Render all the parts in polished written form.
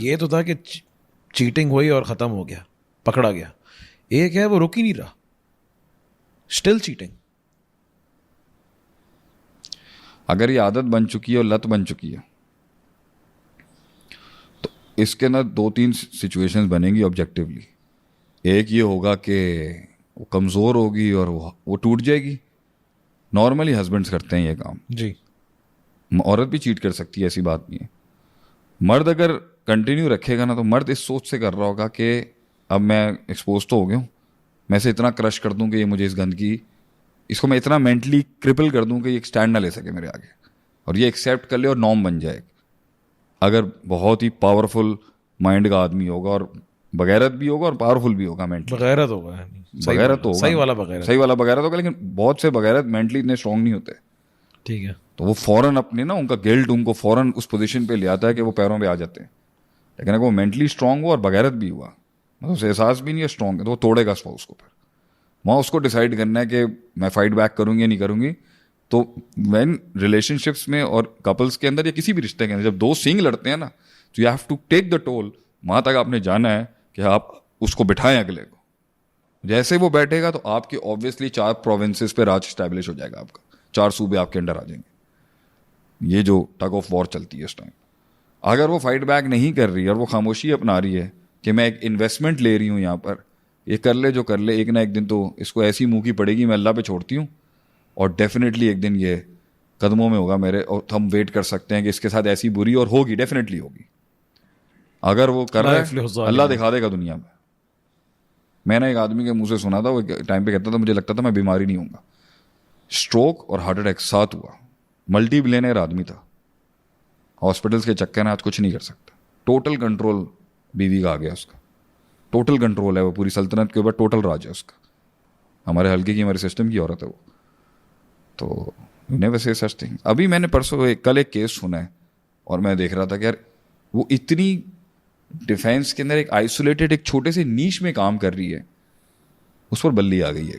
یہ تو تھا کہ چیٹنگ ہوئی اور ختم ہو گیا, پکڑا گیا. ایک ہے وہ رک ہی نہیں رہا, اسٹل چیٹنگ. اگر یہ عادت بن چکی ہے اور لت بن چکی ہے تو اس کے اندر 2-3 سچویشنز بنیں گی آبجیکٹیولی. ایک یہ ہوگا کہ وہ کمزور ہوگی اور وہ ٹوٹ جائے گی. نارملی ہسبینڈس کرتے ہیں یہ کام. جی, عورت بھی چیٹ کر سکتی ہے, ایسی بات نہیں ہے. مرد اگر کنٹینیو رکھے گا نا تو مرد اس سوچ سے کر رہا ہوگا کہ اب میں ایکسپوز تو ہو گیا ہوں, میں اسے اتنا کرش کر دوں کہ یہ مجھے اس گندگی, اس کو میں اتنا مینٹلی کرپل کر دوں کہ یہ ایک اسٹینڈ نہ لے سکے میرے آگے, اور یہ ایکسیپٹ کر لے اور نارم بن جائے. اگر بہت ہی پاورفل مائنڈ کا آدمی ہوگا اور بغیرت بھی ہوگا اور پاورفل بھی ہوگا مینٹلی. بغیرت ہوگا, بغیرت ہوگا, صحیح والا بغیرت, صحیح والا بغیرت ہوگا. لیکن بہت سے بغیرت مینٹلی اتنے اسٹرانگ نہیں ہوتے. ٹھیک ہے, تو وہ فوراً اپنے نا ان کا گلٹ ان کو فوراً اس پوزیشن پہ لے آتا ہے کہ وہ پیروں پہ آ جاتے ہیں. لیکن اگر وہ مینٹلی اسٹرانگ ہوا اور بغیرت بھی ہوا, مطلب اسے احساس بھی نہیں ہے اسٹرانگ ہے, تو وہ توڑے گا اسپاؤس کو. پھر وہاں اس کو ڈیسائڈ کرنا ہے کہ میں فائٹ بیک کروں گی یا نہیں کروں گی. تو وین ریلیشن شپس میں اور کپلس کے اندر یا کسی بھی رشتے کے اندر جب 2 سینگ لڑتے ہیں نا, تو you have to take the toll. وہاں تک آپ نے جانا ہے کہ آپ اس کو بٹھائیں اگلے کو. جیسے وہ بیٹھے گا تو آپ کے آبویسلی 4 پروونسز پہ راج اسٹیبلش ہو جائے گا, آپ کا 4 صوبے آپ کے انڈر آ جائیں گے. یہ جو ٹگ آف وار چلتی ہے اس ٹائم, اگر وہ فائٹ بیک نہیں کر رہی اور وہ خاموشی اپنا رہی ہے کہ میں ایک انویسٹمنٹ لے رہی ہوں یہاں پر, یہ کر لے جو کر لے, ایک نہ ایک دن تو اس کو ایسی منہ کی پڑے گی, میں اللہ پہ چھوڑتی ہوں, اور ڈیفینیٹلی ایک دن یہ قدموں میں ہوگا میرے, اور ہم ویٹ کر سکتے ہیں کہ اس کے ساتھ ایسی بری اور ہوگی, ڈیفینیٹلی ہوگی. اگر وہ کر رہا ہے اللہ دکھا دے گا دنیا میں. میں نے ایک آدمی کے منہ سے سنا تھا, وہ ٹائم پہ کہتا تھا مجھے لگتا تھا میں بیماری نہیں ہوں گا. اسٹروک اور ہارٹ اٹیک ساتھ ہوا, ملٹی بلینئر آدمی تھا, ہاسپٹلس کے چکر میں آج کچھ نہیں کر سکتا. ٹوٹل کنٹرول بیوی کا آ گیا اس کا, ٹوٹل کنٹرول ہے, وہ پوری سلطنت کے اوپر ٹوٹل راج ہے اس کا. ہمارے حلقے کی, ہمارے سسٹم کی عورت ہے وہ. تو نیور سے سچ تھنگ. ابھی میں نے پرسوں کل ایک کیس سنا ہے, اور میں دیکھ رہا تھا کہ یار وہ اتنی ڈیفینس کے اندر ایک آئسولیٹڈ ایک چھوٹے سے نیش میں کام کر رہی ہے, اس پر بلی آ گئی ہے,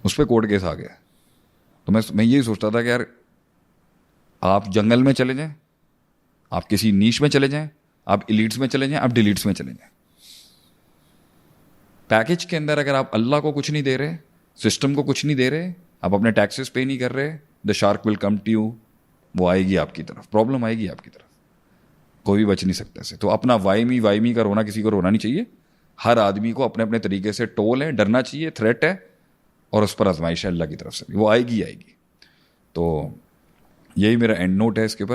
اس پہ کورٹ کیس آ گیا. تو میں یہی سوچتا تھا کہ یار آپ جنگل میں چلے جائیں, آپ کسی نیش میں چلے جائیں, آپ ایلیٹس میں چلے جائیں, آپ ڈیلیٹس میں چلے جائیں, پیکج کے اندر اگر آپ اللہ کو کچھ نہیں دے رہے, سسٹم کو کچھ نہیں دے رہے, آپ اپنے ٹیکسز پے نہیں کر رہے, the shark will come to you. وہ آئے گی آپ کی طرف, پرابلم آئے گی آپ کی طرف, کوئی بھی بچ نہیں سکتا سے. تو اپنا وائی کا رونا کسی کو رونا نہیں چاہیے. ہر آدمی کو اپنے اپنے طریقے سے ٹول ہے, ڈرنا چاہیے, تھریٹ ہے, اور اس پر آزمائش ہے اللہ کی طرف سے, وہ آئے گی. تو یہی میرا اینڈ نوٹ ہے اس کے اوپر.